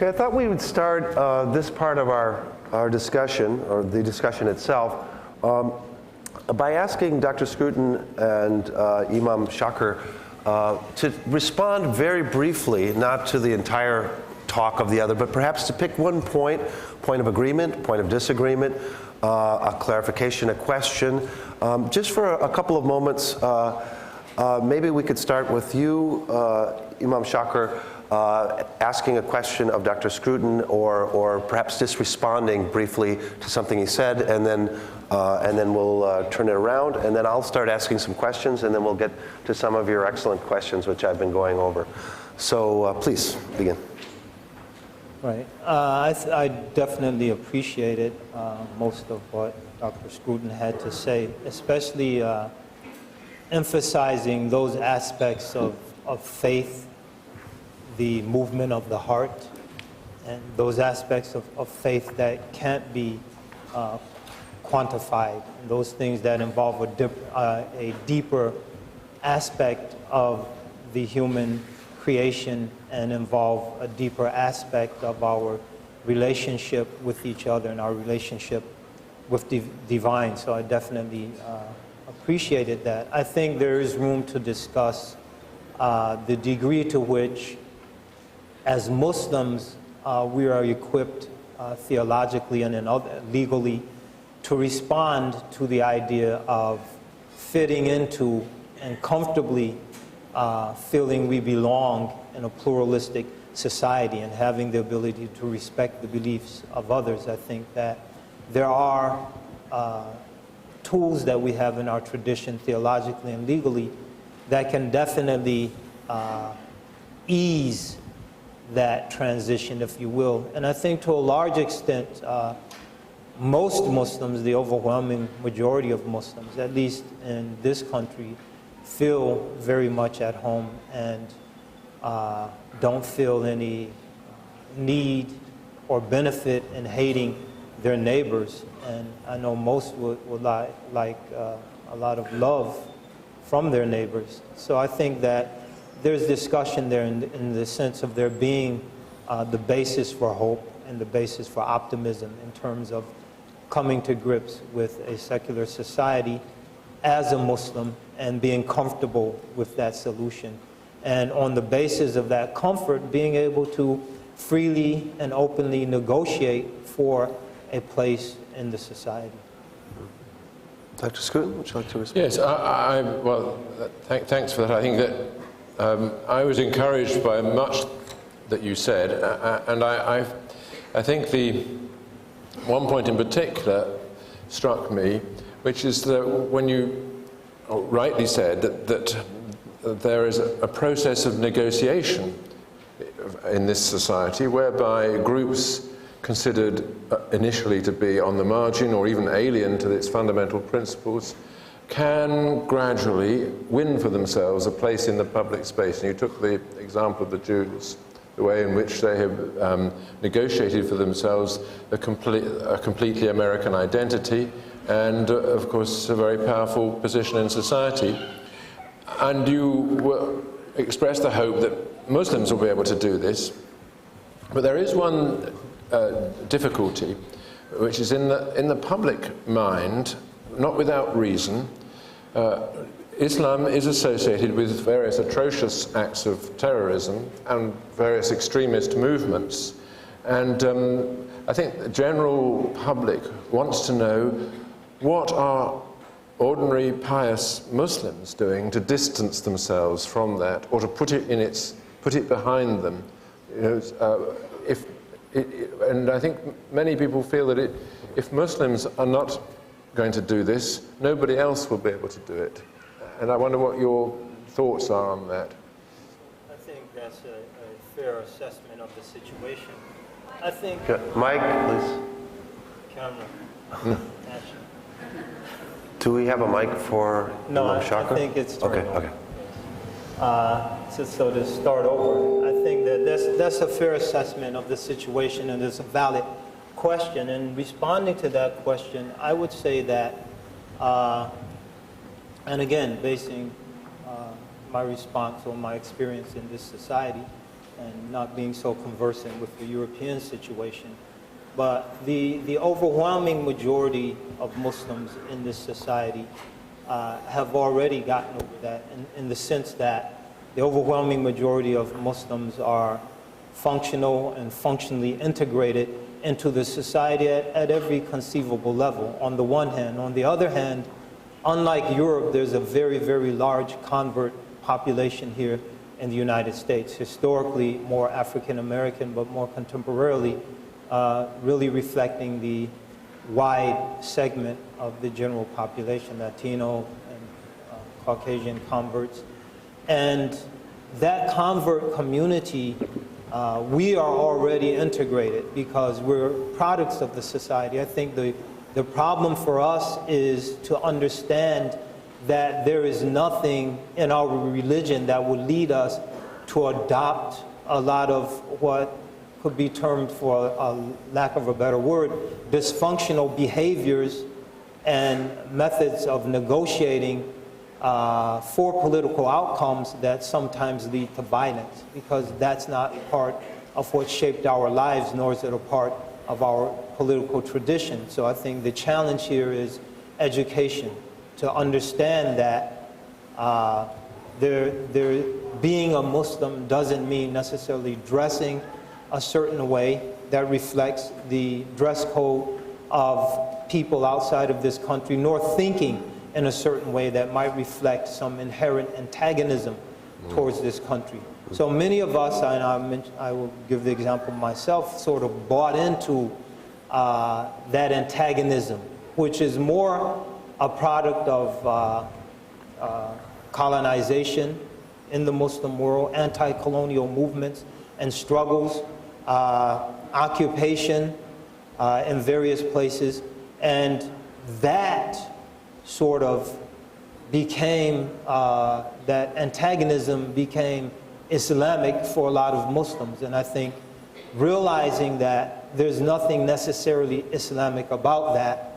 Okay, I thought we would start this part of our discussion, or the discussion itself, by asking Dr. Scruton and Imam Shakir to respond very briefly, not to the entire talk of the other, but perhaps to pick one point of agreement, point of disagreement, a clarification, a question. Just for a couple of moments, maybe we could start with you, Imam Shakir, asking a question of Dr. Scruton, or perhaps just responding briefly to something he said, and then we'll turn it around, and then I'll start asking some questions, and then we'll get to some of your excellent questions, which I've been going over. So please begin. Right. I definitely appreciated most of what Dr. Scruton had to say, especially emphasizing those aspects of faith, the movement of the heart, and those aspects of faith that can't be quantified, and those things that involve a deeper aspect of the human creation and involve a deeper aspect of our relationship with each other and our relationship with the divine. So I definitely appreciated that. I think there is room to discuss the degree to which, as Muslims, we are equipped theologically and legally to respond to the idea of fitting into and comfortably feeling we belong in a pluralistic society and having the ability to respect the beliefs of others. I think that there are tools that we have in our tradition theologically and legally that can definitely ease that transition, if you will. And I think to a large extent, most Muslims, the overwhelming majority of Muslims, at least in this country, feel very much at home and don't feel any need or benefit in hating their neighbors. And I know most would like a lot of love from their neighbors. So I think that there's discussion there in the sense of there being the basis for hope and the basis for optimism in terms of coming to grips with a secular society as a Muslim and being comfortable with that solution. And on the basis of that comfort, being able to freely and openly negotiate for a place in the society. Dr. Scruton, would you like to respond? Yes, well, thanks for that. I think that I was encouraged by much that you said, and I think the one point in particular struck me, which is that when you rightly said that there is a process of negotiation in this society whereby groups considered initially to be on the margin or even alien to its fundamental principles can gradually win for themselves a place in the public space. And you took the example of the Jews, the way in which they have negotiated for themselves a completely American identity and, of course, a very powerful position in society. And you expressed the hope that Muslims will be able to do this. But there is one difficulty, which is in the public mind, not without reason. Islam is associated with various atrocious acts of terrorism and various extremist movements. And I think the general public wants to know, what are ordinary pious Muslims doing to distance themselves from that, or to put it behind them? You know, and I think many people feel that if Muslims are not going to do this, nobody else will be able to do it. And I wonder what your thoughts are on that. I think that's a fair assessment of the situation. I think... Mike, please. Camera. Action. Do we have a mic for Imam Shakir? I think it's turned okay. So to start over, I think that that's a fair assessment of the situation, and it's a valid question. And responding to that question, I would say that, and again, basing my response on my experience in this society and not being so conversant with the European situation. But the overwhelming majority of Muslims in this society have already gotten over that in the sense that the overwhelming majority of Muslims are functional and functionally integrated into the society at every conceivable level, on the one hand. On the other hand, unlike Europe, there's a very, very large convert population here in the United States, historically more African American, but more contemporarily, really reflecting the wide segment of the general population, Latino and Caucasian converts. And that convert community, we are already integrated because we're products of the society. I think the problem for us is to understand that there is nothing in our religion that would lead us to adopt a lot of what could be termed, for a lack of a better word, dysfunctional behaviors and methods of negotiating for political outcomes that sometimes lead to violence, because that's not part of what shaped our lives, nor is it a part of our political tradition. So I think the challenge here is education, to understand that being a Muslim doesn't mean necessarily dressing a certain way that reflects the dress code of people outside of this country, nor thinking in a certain way that might reflect some inherent antagonism towards this country. So many of us, and I will give the example myself, sort of bought into that antagonism, which is more a product of colonization in the Muslim world, anti-colonial movements and struggles, occupation in various places, and that sort of became, that antagonism became Islamic for a lot of Muslims. And I think realizing that there's nothing necessarily Islamic about that,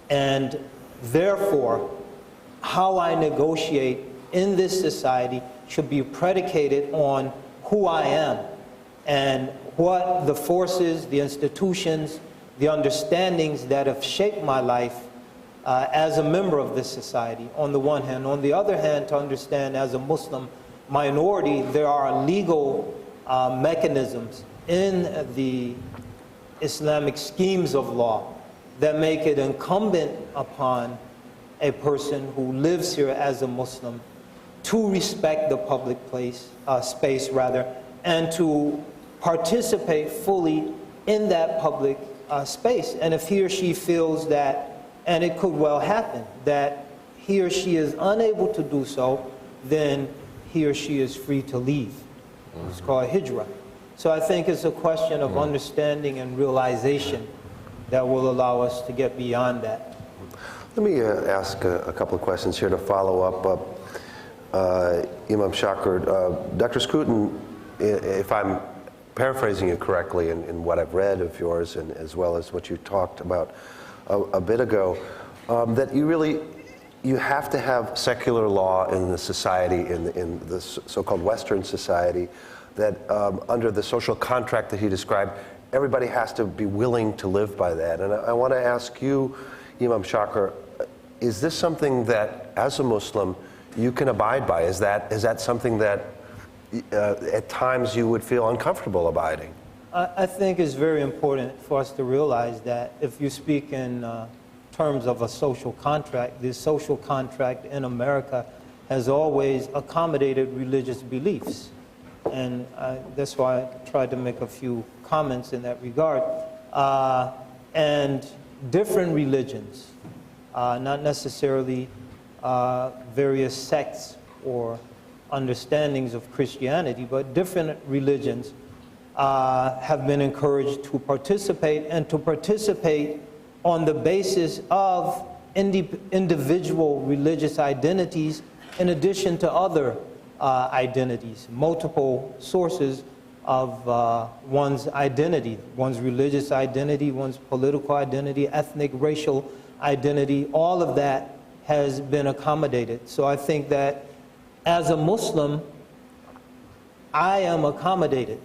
and therefore how I negotiate in this society should be predicated on who I am and what the forces, the institutions, the understandings that have shaped my life as a member of this society, on the one hand. On the other hand, to understand as a Muslim minority, there are legal mechanisms in the Islamic schemes of law that make it incumbent upon a person who lives here as a Muslim to respect the public space, and to participate fully in that public space. And if he or she feels that, and it could well happen, that he or she is unable to do so, then he or she is free to leave. It's called hijrah. So I think it's a question of understanding and realization that will allow us to get beyond that. Let me ask a couple of questions here to follow up. Imam Shakir, Dr. Scruton, if I'm paraphrasing you correctly in what I've read of yours, and as well as what you talked about a bit ago, that you have to have secular law in the society, in the so-called Western society, that under the social contract that he described, everybody has to be willing to live by that. And I want to ask you, Imam Shakir, is this something that, as a Muslim, you can abide by? Is that something that at times you would feel uncomfortable abiding? I think it's very important for us to realize that if you speak in terms of a social contract, this social contract in America has always accommodated religious beliefs. And that's why I tried to make a few comments in that regard. And different religions, not necessarily various sects or understandings of Christianity, but different religions have been encouraged to participate, and to participate on the basis of individual religious identities in addition to other identities, multiple sources of one's identity, one's religious identity, one's political identity, ethnic, racial identity. All of that has been accommodated. So I think that as a Muslim, I am accommodated.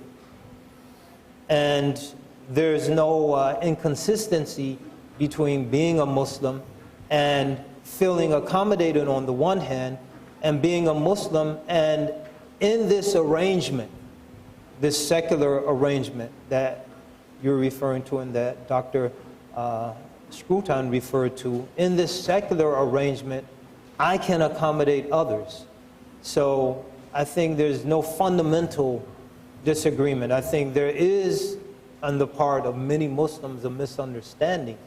And there's no inconsistency between being a Muslim and feeling accommodated on the one hand, and being a Muslim and in this arrangement, this secular arrangement that you're referring to and that Dr. Scruton referred to, in this secular arrangement, I can accommodate others. So I think there's no fundamental disagreement. I think there is, on the part of many Muslims, a misunderstanding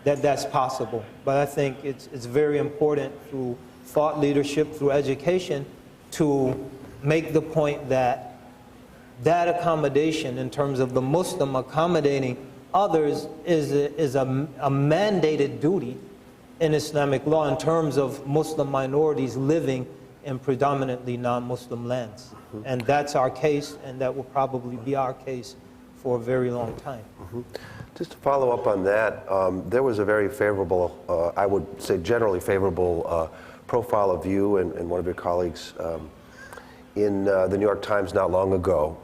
that that's possible. But I think it's very important through thought leadership, through education, to make the point that that accommodation, in terms of the Muslim accommodating others, is a mandated duty in Islamic law in terms of Muslim minorities living in predominantly non-Muslim lands. And that's our case, and that will probably be our case for a very long time. Just to follow up on that, there was a very favorable, I would say generally favorable profile of you and one of your colleagues in the New York Times not long ago,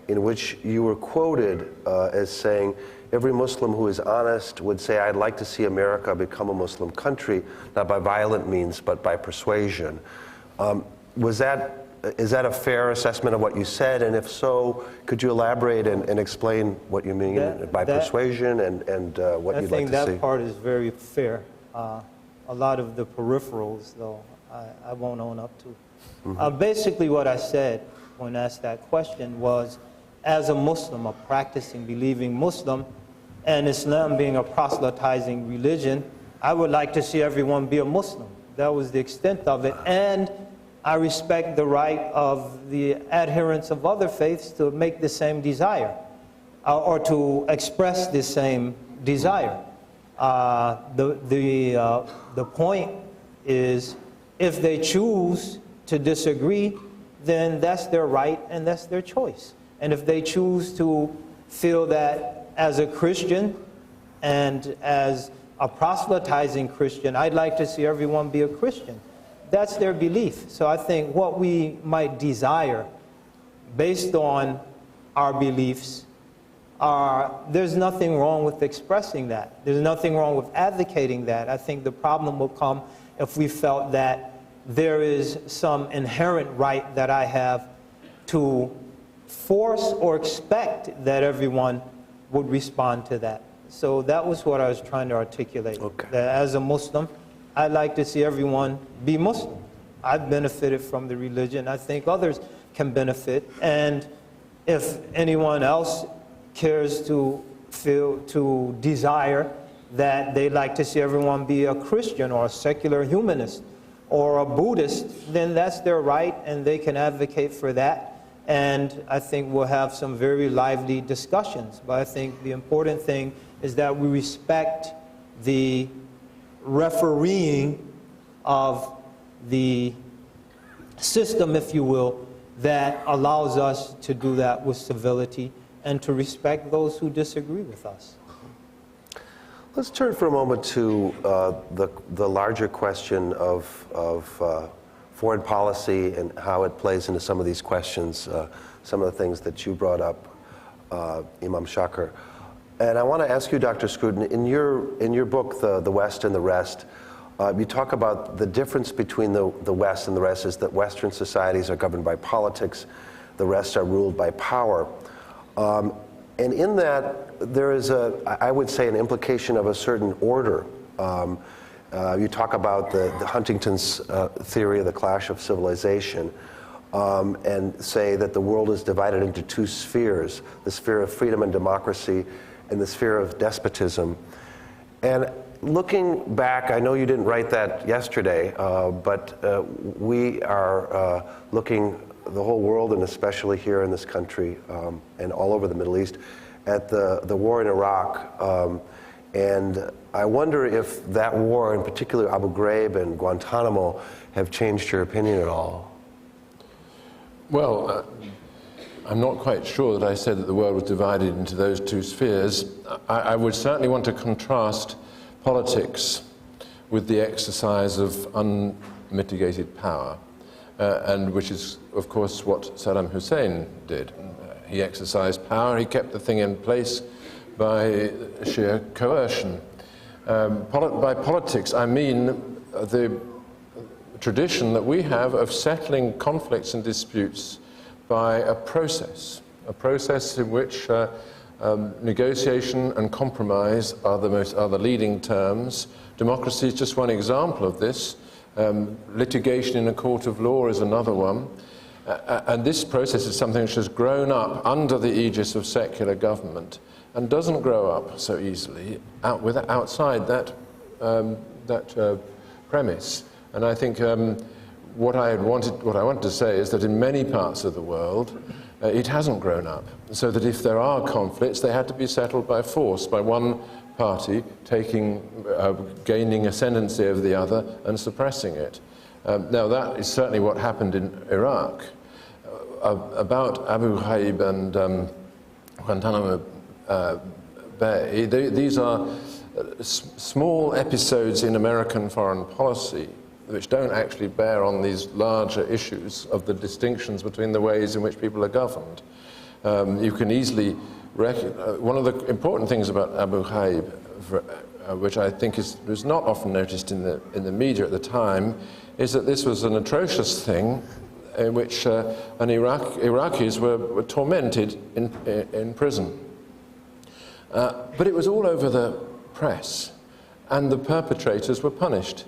in which you were quoted as saying, every Muslim who is honest would say, I'd like to see America become a Muslim country, not by violent means, but by persuasion. Is that a fair assessment of what you said? And if so, could you elaborate and explain what you mean by persuasion and what you'd like to see? I think that part is very fair. A lot of the peripherals, though, I won't own up to. Basically what I said when asked that question was, as a Muslim, a practicing, believing Muslim, and Islam being a proselytizing religion, I would like to see everyone be a Muslim. That was the extent of it. And I respect the right of the adherents of other faiths to make the same desire, or to express the same desire. The point is, if they choose to disagree, then that's their right and that's their choice. And if they choose to feel that as a Christian and as a proselytizing Christian, I'd like to see everyone be a Christian, that's their belief. So I think what we might desire based on our beliefs there's nothing wrong with expressing that. There's nothing wrong with advocating that. I think the problem will come if we felt that there is some inherent right that I have to force or expect that everyone would respond to that. So that was what I was trying to articulate. Okay. That as a Muslim, I'd like to see everyone be Muslim. I've benefited from the religion. I think others can benefit. And if anyone else cares to desire that they'd like to see everyone be a Christian or a secular humanist or a Buddhist, then that's their right and they can advocate for that. And I think we'll have some very lively discussions. But I think the important thing is that we respect the refereeing of the system, if you will, that allows us to do that with civility and to respect those who disagree with us. Let's turn for a moment to the larger question of foreign policy and how it plays into some of these questions, some of the things that you brought up, Imam Shakir. And I want to ask you, Dr. Scruton, in your book, The West and the Rest, you talk about the difference between the West and the rest is that Western societies are governed by politics, the rest are ruled by power. And in that, there is I would say, an implication of a certain order. You talk about the Huntington's theory of the clash of civilization, and say that the world is divided into two spheres, the sphere of freedom and democracy and the sphere of despotism. And looking back, I know you didn't write that yesterday, but we are looking the whole world, and especially here in this country and all over the Middle East, at the war in Iraq. And I wonder if that war, in particular Abu Ghraib and Guantanamo, have changed your opinion at all? Well, I'm not quite sure that I said that the world was divided into those two spheres. I would certainly want to contrast politics with the exercise of unmitigated power. and which is, of course, what Saddam Hussein did. He exercised power, he kept the thing in place by sheer coercion. By politics, I mean the tradition that we have of settling conflicts and disputes by a process in which negotiation and compromise are the leading terms. Democracy is just one example of this. Litigation in a court of law is another one. And this process is something which has grown up under the aegis of secular government and doesn't grow up so easily outside that premise. And I think what I wanted to say is that in many parts of the world, it hasn't grown up, so that if there are conflicts, they had to be settled by force, by one party gaining ascendancy over the other and suppressing it. Now that is certainly what happened in Iraq. About Abu Ghraib and Guantanamo Bay, these are small episodes in American foreign policy which don't actually bear on these larger issues of the distinctions between the ways in which people are governed. You can easily one of the important things about Abu Ghraib, which I think was not often noticed in the media at the time, is that this was an atrocious thing in which Iraqis were tormented in prison. But it was all over the press, and the perpetrators were punished.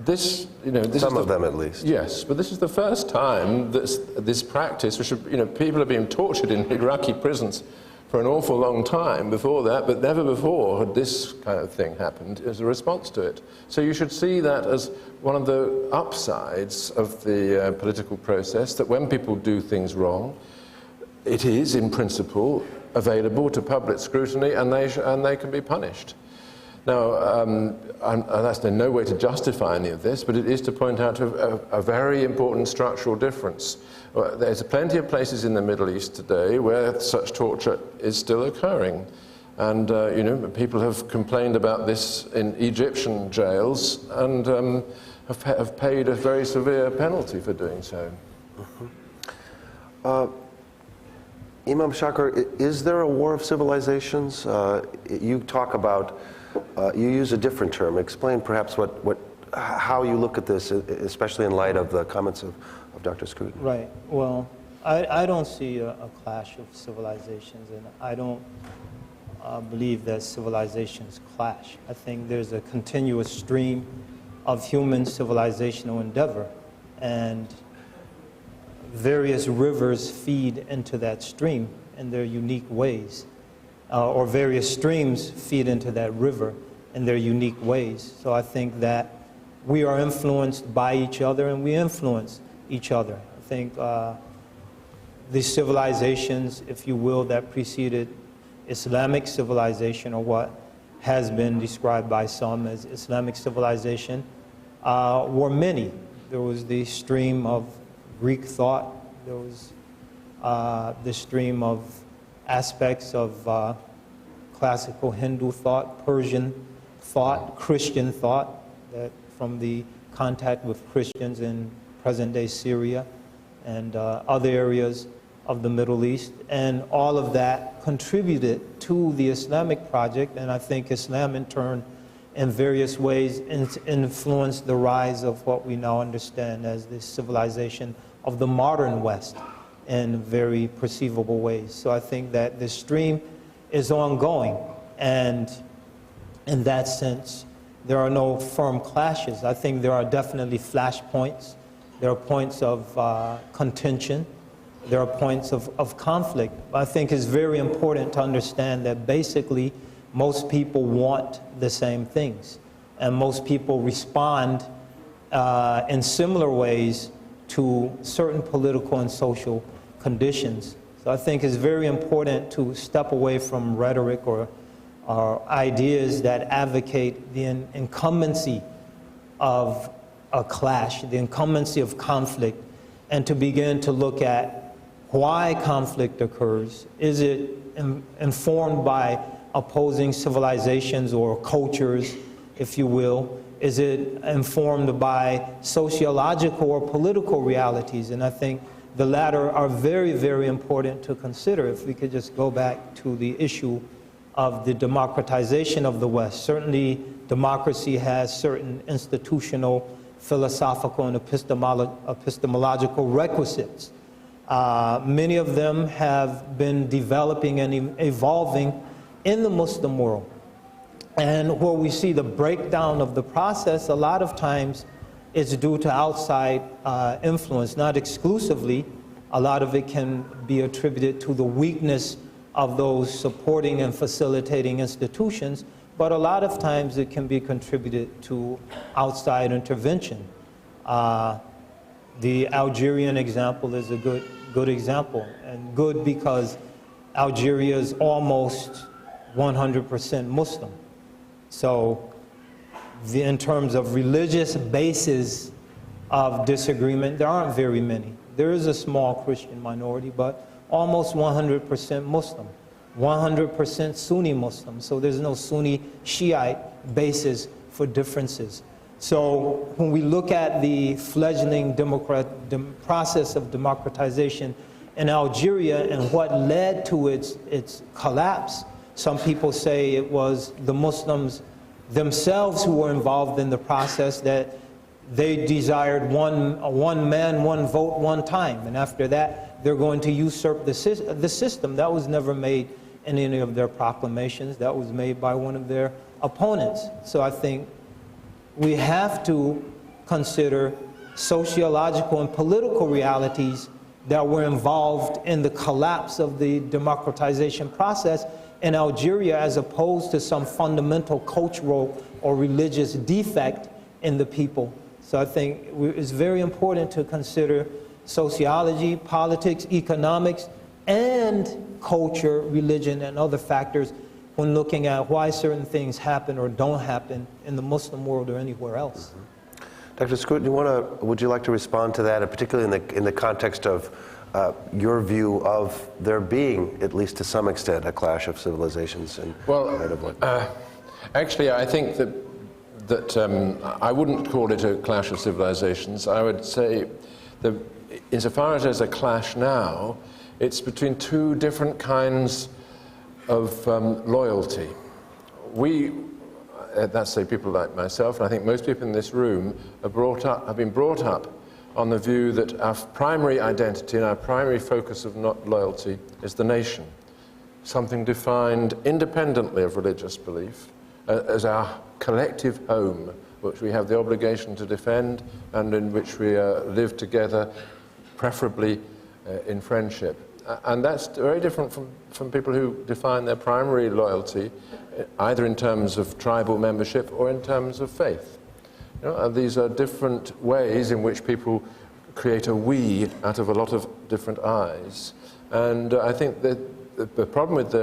Some of them at least. Yes, but this is the first time that this practice, which people have been tortured in Iraqi prisons for an awful long time before that, but never before had this kind of thing happened as a response to it. So you should see that as one of the upsides of the political process, that when people do things wrong, it is, in principle, available to public scrutiny, and they can be punished. Now, that's in no way to justify any of this, but it is to point out a very important structural difference. There's plenty of places in the Middle East today where such torture is still occurring. And, people have complained about this in Egyptian jails and have paid a very severe penalty for doing so. Imam Shakir, is there a war of civilizations? You talk about, you use a different term. Explain perhaps how you look at this, especially in light of the comments of Dr. Scruton. Right. Well, I don't see a clash of civilizations, and I don't believe that civilizations clash. I think there's a continuous stream of human civilizational endeavor, and various rivers feed into that stream in their unique ways, or various streams feed into that river in their unique ways. So I think that we are influenced by each other, and we influence each other. I think the civilizations, if you will, that preceded Islamic civilization, or what has been described by some as Islamic civilization, were many. There was the stream of Greek thought, there was the stream of aspects of classical Hindu thought, Persian thought, Christian thought, that from the contact with Christians in present-day Syria and other areas of the Middle East. And all of that contributed to the Islamic project, and I think Islam in turn in various ways influenced the rise of what we now understand as the civilization of the modern West in very perceivable ways. So I think that the stream is ongoing, and in that sense, there are no firm clashes. I think there are definitely flashpoints. There are points of contention. There are points of conflict. I think it's very important to understand that basically most people want the same things, and most people respond in similar ways to certain political and social conditions. So I think it's very important to step away from rhetoric or ideas that advocate the incumbency of a clash, the incumbency of conflict, and to begin to look at why conflict occurs. Is it informed by opposing civilizations or cultures, if you will? is it informed by sociological or political realities? And I think the latter are very, very important to consider. If we could just go back to the issue of the democratization of the West. Certainly, democracy has certain institutional, philosophical, and epistemological requisites. Many of them have been developing and evolving in the Muslim world. And where we see the breakdown of the process, a lot of times it's due to outside influence, not exclusively. A lot of it can be attributed to the weakness of those supporting and facilitating institutions, but a lot of times it can be contributed to outside intervention. The Algerian example is a good example, and good because Algeria is almost 100% Muslim. So in terms of religious bases of disagreement, there aren't very many. There is a small Christian minority, but almost 100% Muslim, 100% Sunni Muslim. So there's no Sunni Shiite basis for differences. So when we look at the fledgling process of democratization in Algeria and what led to its collapse, some people say it was the Muslims themselves who were involved in the process, that they desired one man, one vote, one time. And after that, they're going to usurp the system. That was never made in any of their proclamations. That was made by one of their opponents. So I think we have to consider sociological and political realities that were involved in the collapse of the democratization process in Algeria, as opposed to some fundamental cultural or religious defect in the people. So I think it's very important to consider sociology, politics, economics, and culture, religion, and other factors when looking at why certain things happen or don't happen in the Muslim world or anywhere else. Dr. Scruton, would you like to respond to that, and particularly in the context of your view of there being, at least to some extent, a clash of civilizations? Actually, I think that I wouldn't call it a clash of civilizations. I would say that insofar as there's a clash now, it's between two different kinds of loyalty. We, that's say people like myself, and I think most people in this room have been brought up on the view that our primary identity and our primary focus of loyalty is the nation, something defined independently of religious belief as our collective home, which we have the obligation to defend and in which we live together, preferably in friendship. And that's very different from people who define their primary loyalty either in terms of tribal membership or in terms of faith. You know, and these are different ways in which people create a we out of a lot of different I's. And I think that the problem with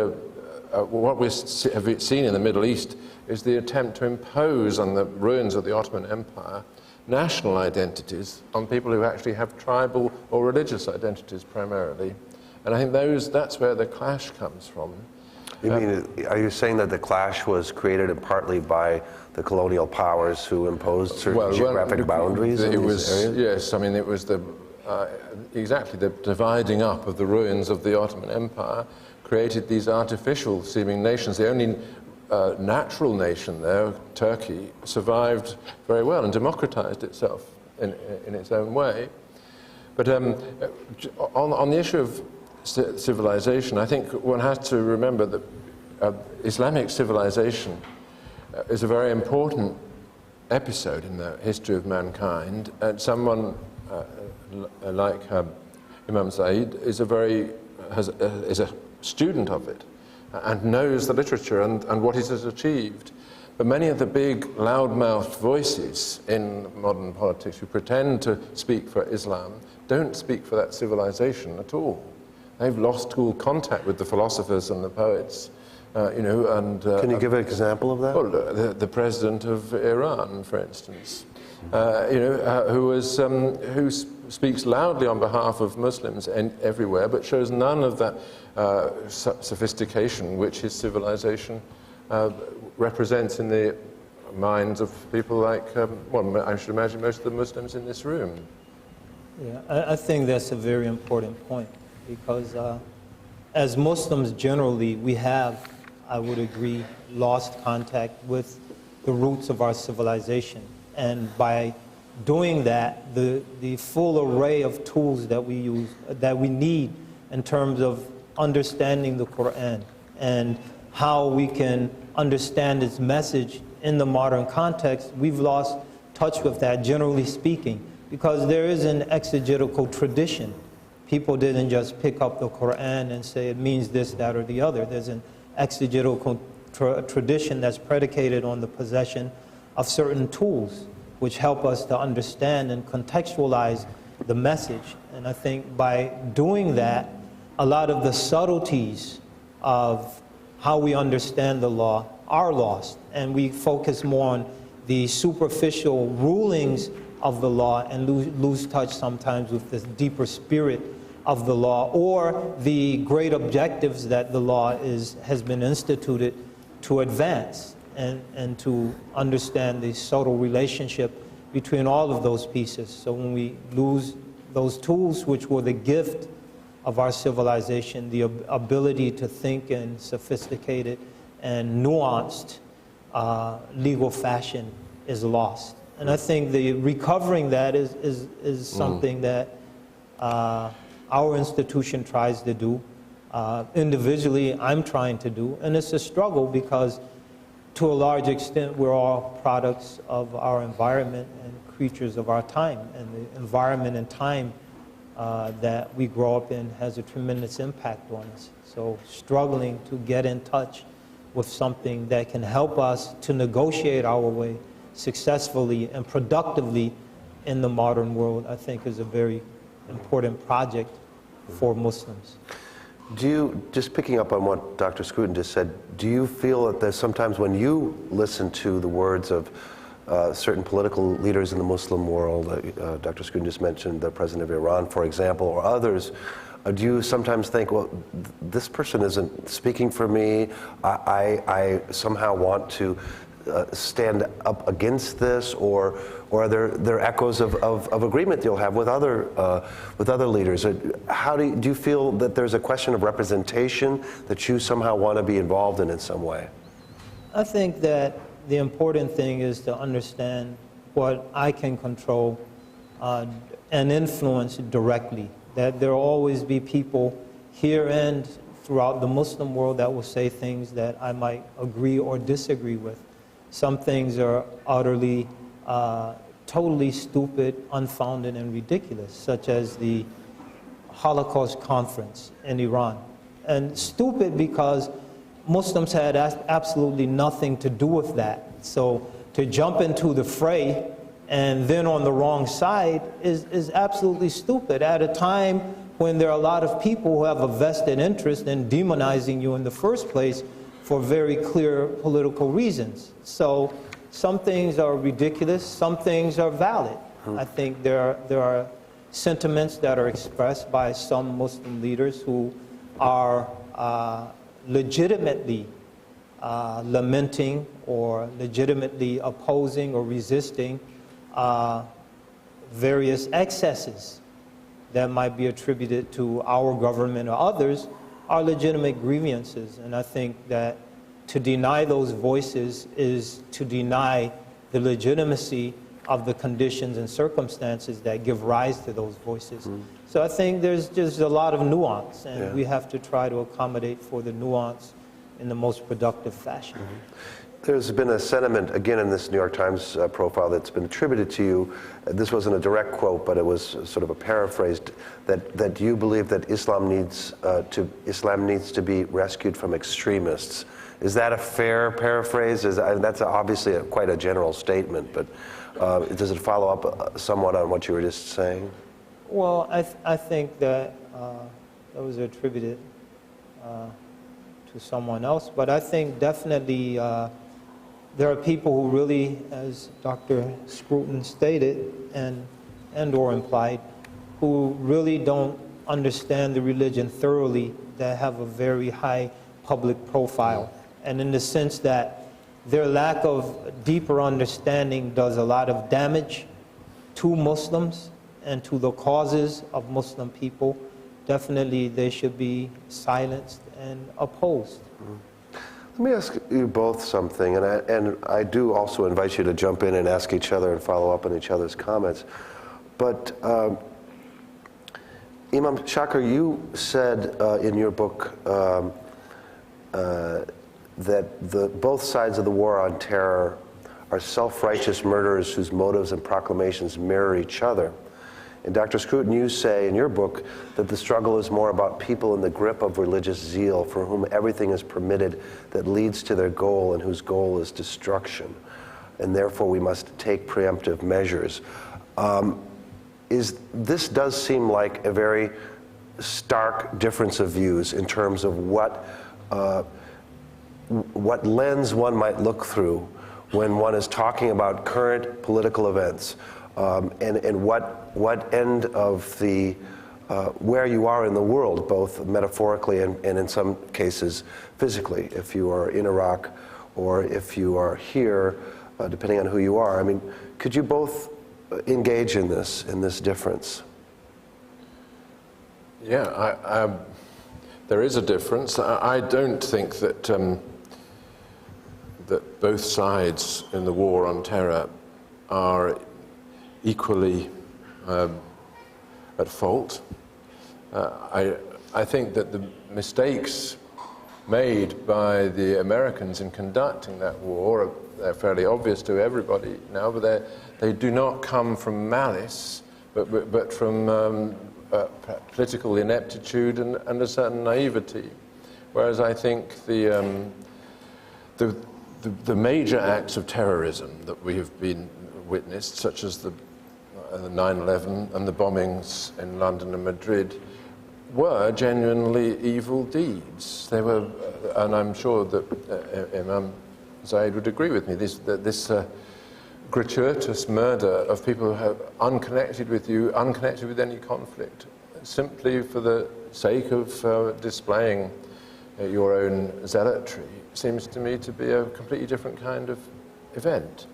what we have seen in the Middle East is the attempt to impose on the ruins of the Ottoman Empire national identities on people who actually have tribal or religious identities primarily. And I think that's where the clash comes from. You mean, are you saying that the clash was created partly by the colonial powers who imposed certain geographic boundaries in these areas? Yes, I mean, it was exactly the dividing up of the ruins of the Ottoman Empire created these artificial seeming nations. The only natural nation there, Turkey, survived very well and democratized itself in its own way. But on the issue of civilization, I think one has to remember that Islamic civilization is a very important episode in the history of mankind, and someone like Imam Zaid is a student of it and knows the literature and what it has achieved. But many of the big loudmouthed voices in modern politics who pretend to speak for Islam don't speak for that civilization at all. They've lost all contact with the philosophers and the poets, Can you give an example of that? Well, the president of Iran, for instance, who speaks loudly on behalf of Muslims everywhere, but shows none of that sophistication which his civilization represents in the minds of people like, well, I should imagine most of the Muslims in this room. Yeah, I think that's a very important point because as Muslims generally, we have, I would agree, lost contact with the roots of our civilization. And by doing that, the full array of tools that we use, that we need in terms of understanding the Quran and how we can understand its message in the modern context, we've lost touch with that, generally speaking, because there is an exegetical tradition. People didn't just pick up the Quran and say it means this, that, or the other. There's an exegetical tradition that's predicated on the possession of certain tools which help us to understand and contextualize the message. And I think by doing that, a lot of the subtleties of how we understand the law are lost, and we focus more on the superficial rulings of the law and lose touch sometimes with the deeper spirit of the law or the great objectives that the law has been instituted to advance and to understand the subtle relationship between all of those pieces. So when we lose those tools, which were the gift of our civilization, the ability to think in sophisticated and nuanced legal fashion is lost. And I think the recovering that is something that our institution tries to do. Individually, I'm trying to do. And it's a struggle because to a large extent, we're all products of our environment and creatures of our time. And the environment and time that we grow up in has a tremendous impact on us. So struggling to get in touch with something that can help us to negotiate our way successfully and productively in the modern world, I think is a very important project for Muslims. Do you, just picking up on what Dr. Scruton just said, do you feel that there's sometimes when you listen to the words of certain political leaders in the Muslim world, Dr. Scruton just mentioned the president of Iran, for example, or others, do you sometimes think, well, this person isn't speaking for me, I somehow want to stand up against this, or are there echoes of agreement you'll have with other leaders? How do you feel that there's a question of representation that you somehow want to be involved in some way? I think that the important thing is to understand what I can control and influence directly. That there will always be people here and throughout the Muslim world that will say things that I might agree or disagree with. Some things are utterly, totally stupid, unfounded, and ridiculous, such as the Holocaust conference in Iran. And stupid because Muslims had absolutely nothing to do with that. So to jump into the fray and then on the wrong side is absolutely stupid at a time when there are a lot of people who have a vested interest in demonizing you in the first place for very clear political reasons. So some things are ridiculous, some things are valid. I think there are sentiments that are expressed by some Muslim leaders who are legitimately lamenting or legitimately opposing or resisting various excesses that might be attributed to our government or others are legitimate grievances. And I think that to deny those voices is to deny the legitimacy of the conditions and circumstances that give rise to those voices. So I think there's just a lot of nuance, and we have to try to accommodate for the nuance in the most productive fashion. There's been a sentiment, again, in this New York Times profile that's been attributed to you. This wasn't a direct quote, but it was sort of a paraphrase, that you believe that Islam needs to be rescued from extremists. Is that a fair paraphrase? That's obviously quite a general statement, but does it follow up somewhat on what you were just saying? Well, I think that that was attributed to someone else, but I think definitely there are people who really, as Dr. Scruton stated and or implied, who really don't understand the religion thoroughly, that have a very high public profile. And in the sense that their lack of deeper understanding does a lot of damage to Muslims and to the causes of Muslim people. Definitely they should be silenced and opposed. Let me ask you both something, and I do also invite you to jump in and ask each other and follow up on each other's comments. But Imam Shakir, you said in your book that both sides of the war on terror are self-righteous murderers whose motives and proclamations mirror each other. And Dr. Scruton, you say in your book that the struggle is more about people in the grip of religious zeal for whom everything is permitted that leads to their goal and whose goal is destruction. And therefore we must take preemptive measures. This does seem like a very stark difference of views in terms of what lens one might look through when one is talking about current political events, and what end of the where you are in the world, both metaphorically and in some cases physically, if you are in Iraq or if you are here, depending on who you are. I mean, could you both engage in this difference? Yeah, there is a difference. I don't think that that both sides in the war on terror are equally at fault. I think that the mistakes made by the Americans in conducting that war, they're fairly obvious to everybody now, but they do not come from malice, but from political ineptitude and a certain naivety. Whereas I think the major acts of terrorism that we have been witnessed, such as the 9/11 and the bombings in London and Madrid, were genuinely evil deeds. They were, and I'm sure that Imam Zaid would agree with me, this gratuitous murder of people who are unconnected with you, unconnected with any conflict, simply for the sake of displaying your own zealotry, seems to me to be a completely different kind of event.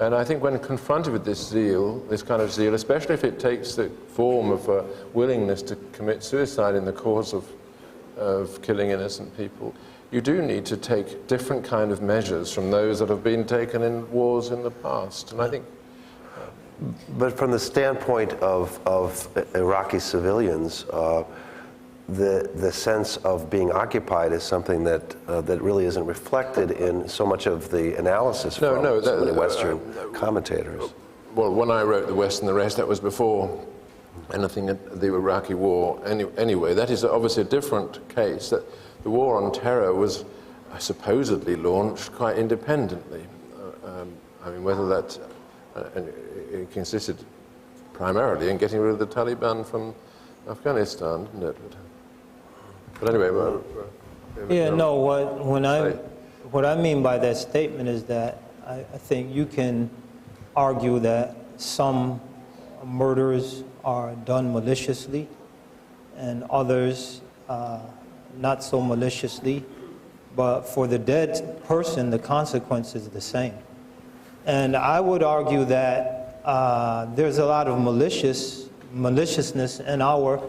And I think when confronted with this zeal, this kind of zeal, especially if it takes the form of a willingness to commit suicide in the cause of killing innocent people, you do need to take different kind of measures from those that have been taken in wars in the past. And I think... But from the standpoint of Iraqi civilians, the sense of being occupied is something that really isn't reflected in so much of the analysis from so many Western commentators. Well, when I wrote The West and the Rest, that was before anything at the Iraqi war. Anyway, that is obviously a different case. That the war on terror was supposedly launched quite independently. I mean, whether that it consisted primarily in getting rid of the Taliban from Afghanistan, didn't it? But anyway, what I mean by that statement is that I think you can argue that some murders are done maliciously and others not so maliciously, but for the dead person, the consequence is the same. And I would argue that there's a lot of maliciousness in our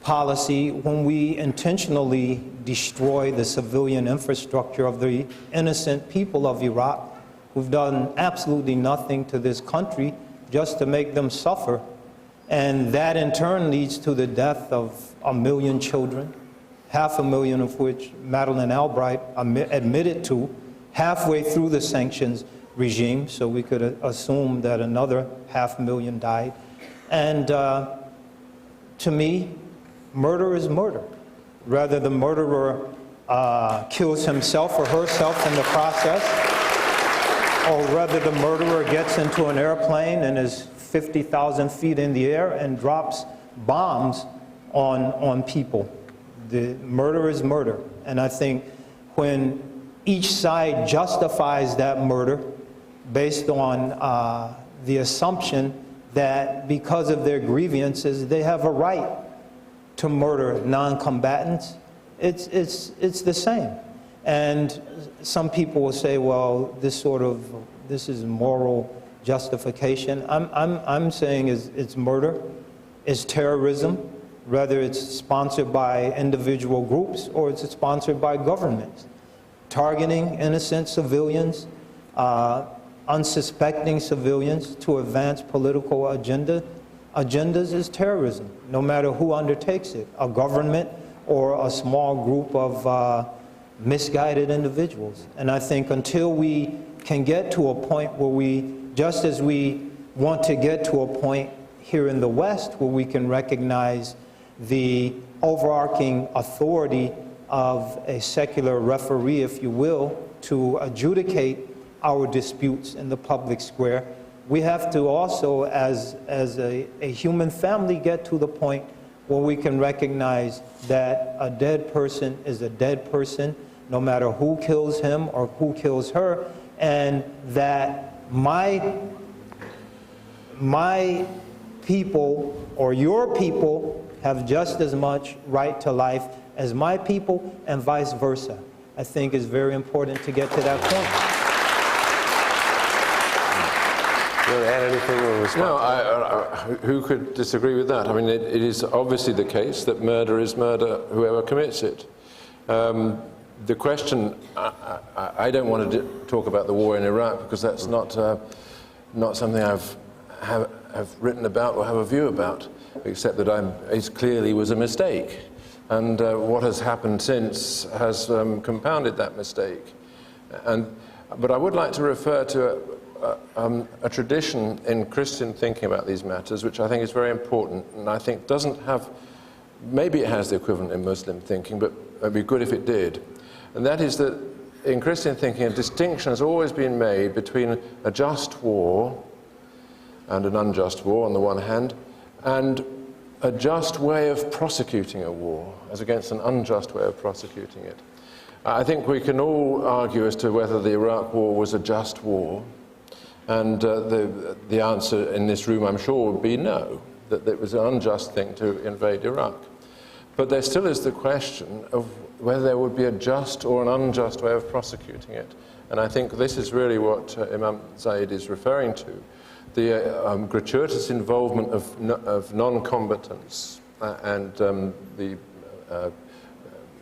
policy when we intentionally destroy the civilian infrastructure of the innocent people of Iraq who've done absolutely nothing to this country just to make them suffer. And that in turn leads to the death of 1 million children, 500,000 of which Madeleine Albright admitted to halfway through the sanctions regime, so we could assume that another 500,000 died. And to me, murder is murder. Whether the murderer kills himself or herself in the process, or whether the murderer gets into an airplane and is 50,000 feet in the air and drops bombs on people. The murder is murder. And I think when each side justifies that murder based on the assumption that because of their grievances they have a right to murder non-combatants, it's the same. And some people will say, well, this is moral justification. I'm saying it's murder, it's terrorism, whether it's sponsored by individual groups or it's sponsored by governments. Targeting innocent civilians, unsuspecting civilians to advance political agendas is terrorism, no matter who undertakes it, a government or a small group of misguided individuals. And I think until we can get to a point where just as we want to get to a point here in the West where we can recognize the overarching authority of a secular referee, if you will, to adjudicate our disputes in the public square, we have to also, as a human family, get to the point where we can recognize that a dead person is a dead person, no matter who kills him or who kills her, and that my people or your people have just as much right to life as my people, and vice versa. I think it's very important to get to that point. You want to add anything or respond? No, who could disagree with that? I mean, it is obviously the case that murder is murder, whoever commits it. The question, I don't want to talk about the war in Iraq because that's not something have written about or have a view about, except that it clearly was a mistake. And what has happened since has compounded that mistake. But I would like to refer to a tradition in Christian thinking about these matters, which I think is very important, and I think doesn't have, maybe it has the equivalent in Muslim thinking, but it would be good if it did. And that is that in Christian thinking, a distinction has always been made between a just war and an unjust war on the one hand, and a just way of prosecuting a war as against an unjust way of prosecuting it. I think we can all argue as to whether the Iraq war was a just war, and the answer in this room, I'm sure, would be no, that it was an unjust thing to invade Iraq. But there still is the question of whether there would be a just or an unjust way of prosecuting it. And I think this is really what Imam Zaid is referring to. The gratuitous involvement of non-combatants and the